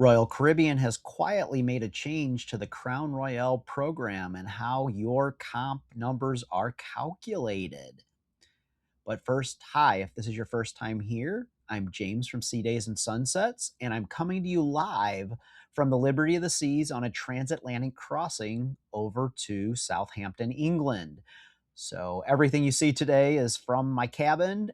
Royal Caribbean has quietly made a change to the Crown Royale program and how your comp numbers are calculated. But first, hi, if this is your first time here, I'm James from Sea Days and Sunsets, and I'm coming to you live from the Liberty of the Seas on a transatlantic crossing over to Southampton, England. So everything you see today is from my cabin,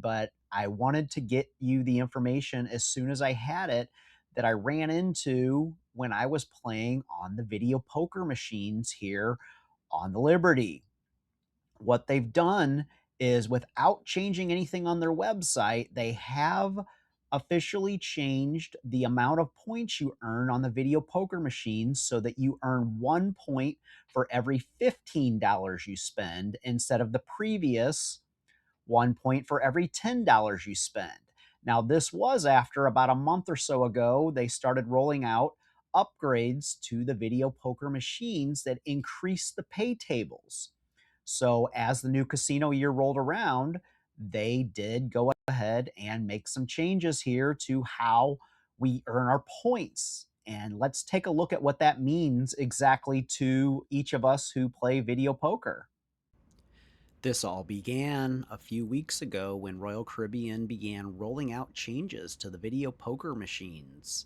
but I wanted to get you the information as soon as I had it that I ran into when I was playing on the video poker machines here on the Liberty. What they've done is, without changing anything on their website, they have officially changed the amount of points you earn on the video poker machines so that you earn 1 point for every $15 you spend instead of the previous 1 point for every $10 you spend. Now, this was after about a month or so ago, they started rolling out upgrades to the video poker machines that increased the pay tables. So as the new casino year rolled around, they did go ahead and make some changes here to how we earn our points. And let's take a look at what that means exactly to each of us who play video poker. This all began a few weeks ago when Royal Caribbean began rolling out changes to the video poker machines.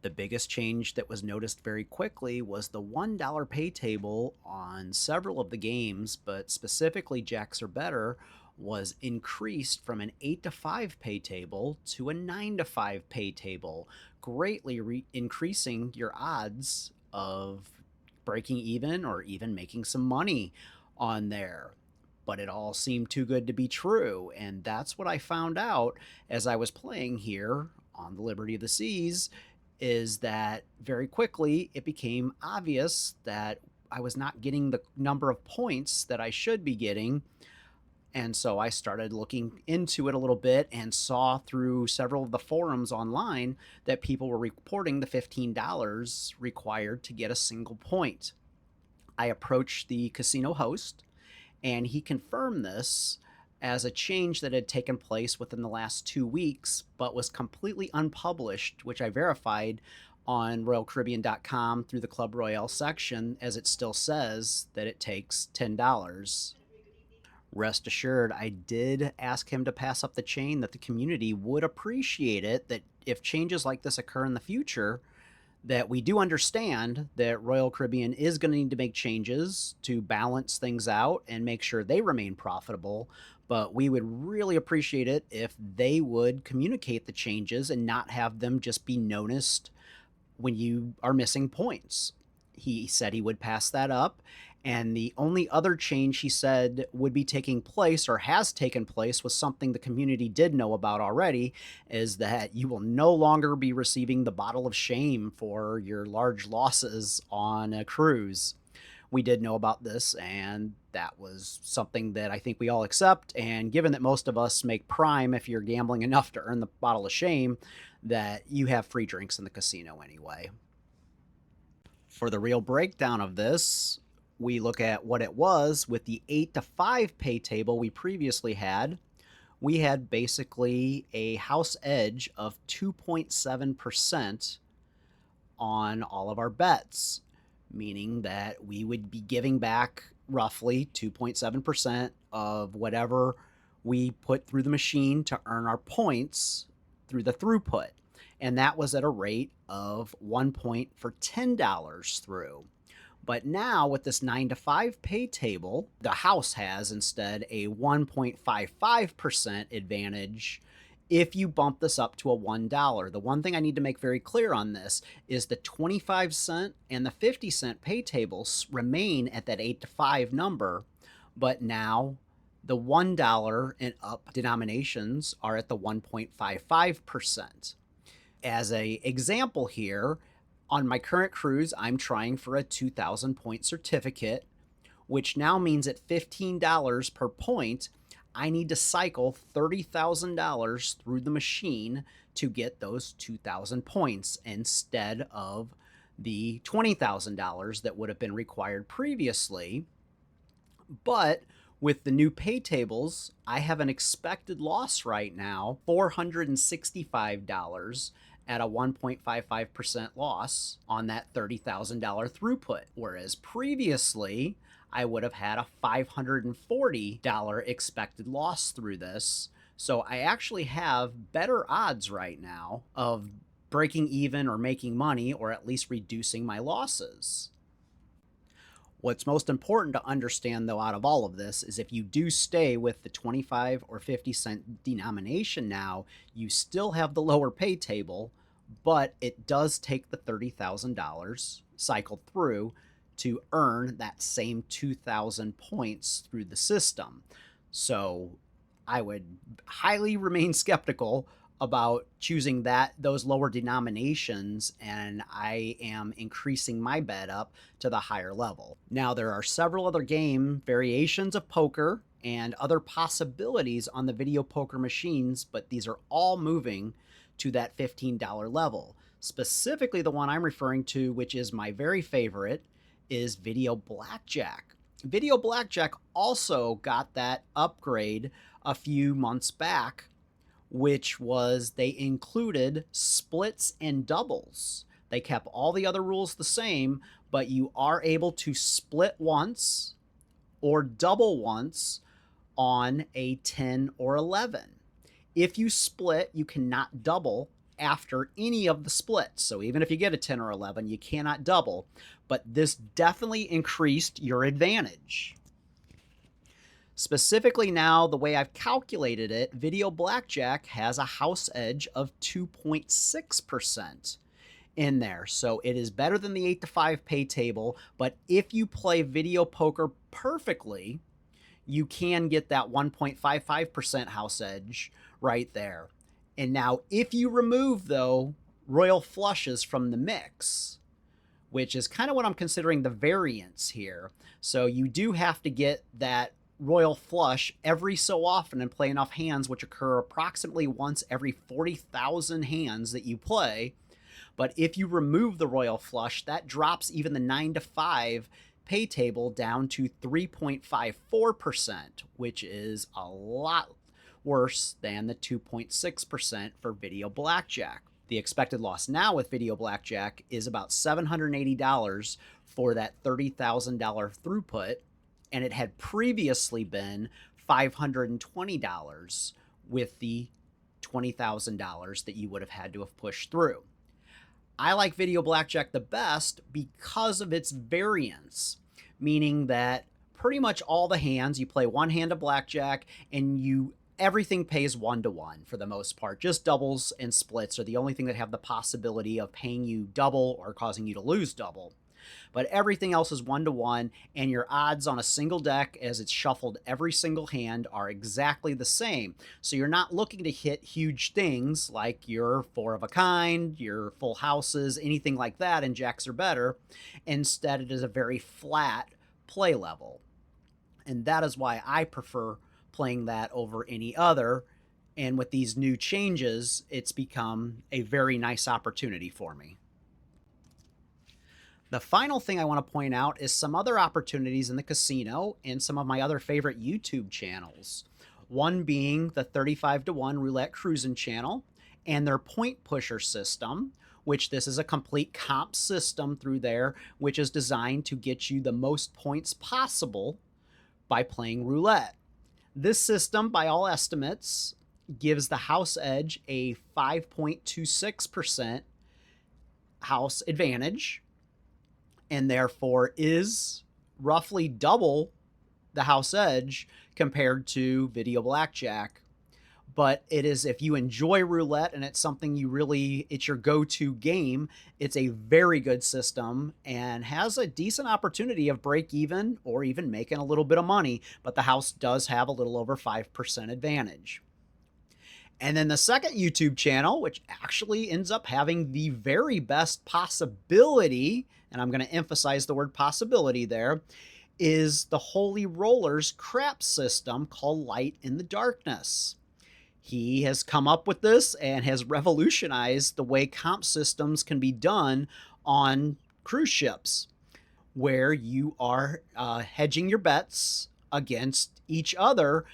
The biggest change that was noticed very quickly was the $1 pay table on several of the games, but specifically Jacks or Better was increased from an 8 to 5 pay table to a 9 to 5 pay table, greatly increasing your odds of breaking even or even making some money on there. But it all seemed too good to be true, and that's what I found out as I was playing here on the Liberty of the Seas, is that very quickly it became obvious that I was not getting the number of points that I should be getting. And so I started looking into it a little bit and saw through several of the forums online that people were reporting the $15 required to get a single point. I approached the casino host and he confirmed this as a change that had taken place within the last 2 weeks, but was completely unpublished, which I verified on RoyalCaribbean.com through the Club Royale section, as it still says that it takes $10. Rest assured, I did ask him to pass up the chain that the community would appreciate it, that if changes like this occur in the future, that we do understand that Royal Caribbean is going to need to make changes to balance things out and make sure they remain profitable. But we would really appreciate it if they would communicate the changes and not have them just be noticed when you are missing points. He said he would pass that up. And the only other change he said would be taking place or has taken place was something the community did know about already, is that you will no longer be receiving the bottle of shame for your large losses on a cruise. We did know about this, and that was something that I think we all accept. And given that most of us make prime if you're gambling enough to earn the bottle of shame, that you have free drinks in the casino anyway. For the real breakdown of this, we look at what it was with the 8 to 5 pay table we previously had. We had basically a house edge of 2.7% on all of our bets, meaning that we would be giving back roughly 2.7% of whatever we put through the machine to earn our points through the throughput. And that was at a rate of 1 point for $10 through. But now with this 9 to 5 pay table, the house has instead a 1.55% advantage if you bump this up to a $1. The one thing I need to make very clear on this is the 25-cent and the 50-cent pay tables remain at that 8 to 5 number, but now the $1 and up denominations are at the 1.55%. As a example here, on my current cruise, I'm trying for a 2,000 point certificate, which now means at $15 per point, I need to cycle $30,000 through the machine to get those 2,000 points instead of the $20,000 that would have been required previously. But with the new pay tables, I have an expected loss right now, $465, at a 1.55% loss on that $30,000 throughput, whereas previously I would have had a $540 expected loss through this. So I actually have better odds right now of breaking even or making money, or at least reducing my losses. What's most important to understand, though, out of all of this is if you do stay with the 25 or 50-cent denomination now, you still have the lower pay table, but it does take the $30,000 cycled through to earn that same 2,000 points through the system. So I would highly remain skeptical about choosing those lower denominations, and I am increasing my bet up to the higher level. Now, there are several other game variations of poker and other possibilities on the video poker machines, but these are all moving to that $15 level. Specifically, the one I'm referring to, which is my very favorite, is video blackjack. Video blackjack also got that upgrade a few months back, which was they included splits and doubles. They kept all the other rules the same, but you are able to split once or double once on a 10 or 11. If you split, you cannot double after any of the splits. So even if you get a 10 or 11, you cannot double, but this definitely increased your advantage. Specifically now, the way I've calculated it, video blackjack has a house edge of 2.6% in there. So it is better than the 8 to 5 pay table, but if you play video poker perfectly, you can get that 1.55% house edge right there. And now if you remove, though, royal flushes from the mix, which is kind of what I'm considering the variance here. So you do have to get that royal flush every so often and play enough hands, which occur approximately once every 40,000 hands that you play. But if you remove the royal flush, that drops even the 9 to 5 pay table down to 3.54%, which is a lot worse than the 2.6% for video blackjack. The expected loss now with video blackjack is about $780 for that $30,000 throughput, and it had previously been $520 with the $20,000 that you would have had to have pushed through. I like video blackjack the best because of its variance, meaning that pretty much all the hands, you play one hand of blackjack and everything pays 1-to-1 for the most part. Just doubles and splits are the only thing that have the possibility of paying you double or causing you to lose double. But everything else is 1-to-1, and your odds on a single deck as it's shuffled every single hand are exactly the same. So you're not looking to hit huge things like your 4 of a kind, your full houses, anything like that, and jacks are better. Instead, it is a very flat play level. And that is why I prefer playing that over any other. And with these new changes, it's become a very nice opportunity for me. The final thing I want to point out is some other opportunities in the casino and some of my other favorite YouTube channels. One being the 35-to-1 Roulette Cruising channel and their point pusher system, which this is a complete comp system through there, which is designed to get you the most points possible by playing roulette. This system, by all estimates, gives the house edge a 5.26% house advantage, and therefore is roughly double the house edge compared to video blackjack. But it is, if you enjoy roulette and it's something it's your go-to game, it's a very good system and has a decent opportunity of break even or even making a little bit of money, but the house does have a little over 5% advantage. And then the second YouTube channel, which actually ends up having the very best possibility, and I'm going to emphasize the word possibility there, is the Holy Rollers crap system called Light in the Darkness. He has come up with this and has revolutionized the way comp systems can be done on cruise ships, where you are hedging your bets against each other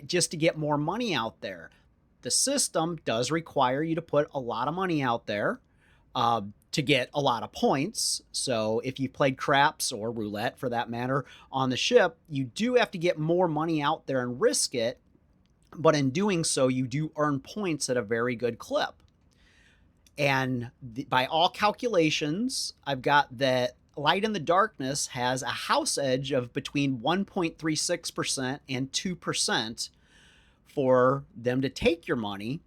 just to get more money out there. The system does require you to put a lot of money out there to get a lot of points. So if you played craps or roulette for that matter on the ship, you do have to get more money out there and risk it. But in doing so, you do earn points at a very good clip. And by all calculations, I've got that Light in the Darkness has a house edge of between 1.36% and 2% for them to take your money.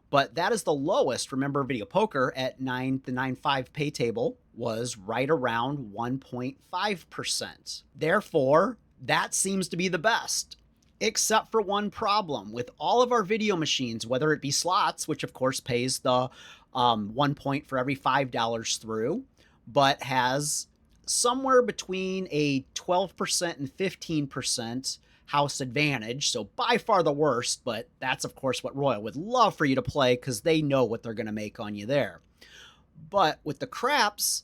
But that is the lowest. Remember, video poker at the 9.5 pay table was right around 1.5%. Therefore, that seems to be the best, except for one problem. With all of our video machines, whether it be slots, which of course pays the 1 point for every $5 through, but has somewhere between a 12% and 15% house advantage. So by far the worst, but that's of course what Royal would love for you to play because they know what they're going to make on you there. But with the craps,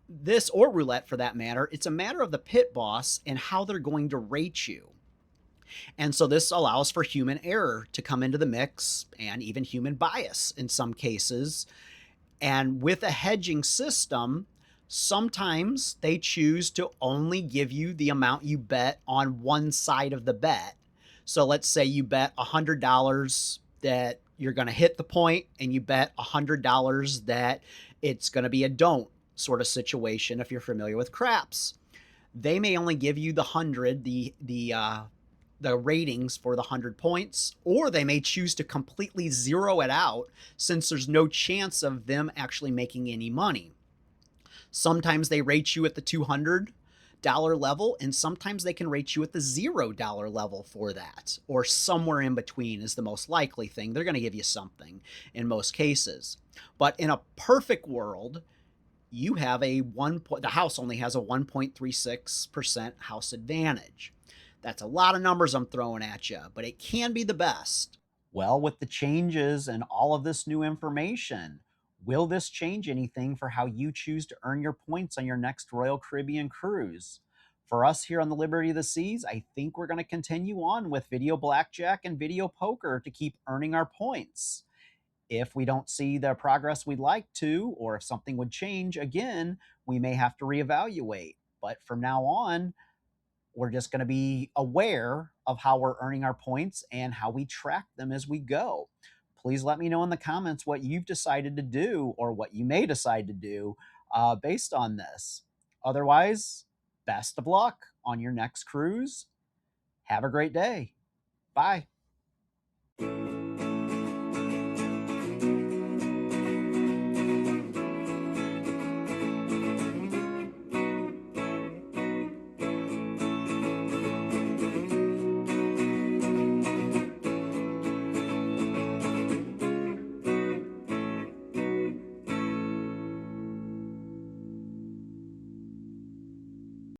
this or roulette for that matter, it's a matter of the pit boss and how they're going to rate you. And so this allows for human error to come into the mix and even human bias in some cases. And with a hedging system, sometimes they choose to only give you the amount you bet on one side of the bet. So let's say you bet $100 that you're going to hit the point, and you bet $100 that it's going to be a don't sort of situation. If you're familiar with craps, they may only give you the 100, the ratings for the 100 points, or they may choose to completely zero it out since there's no chance of them actually making any money. Sometimes they rate you at the $200 level, and sometimes they can rate you at the $0 level for that, or somewhere in between is the most likely thing. They're going to give you something in most cases. But in a perfect world, you have the house only has a 1.36% house advantage. That's a lot of numbers I'm throwing at you, but it can be the best. Well, with the changes and all of this new information, will this change anything for how you choose to earn your points on your next Royal Caribbean cruise? For us here on the Liberty of the Seas, I think we're going to continue on with video blackjack and video poker to keep earning our points. If we don't see the progress we'd like to, or if something would change again, we may have to reevaluate. But from now on, we're just going to be aware of how we're earning our points and how we track them as we go. Please let me know in the comments what you've decided to do or what you may decide to do based on this. Otherwise, best of luck on your next cruise. Have a great day. Bye.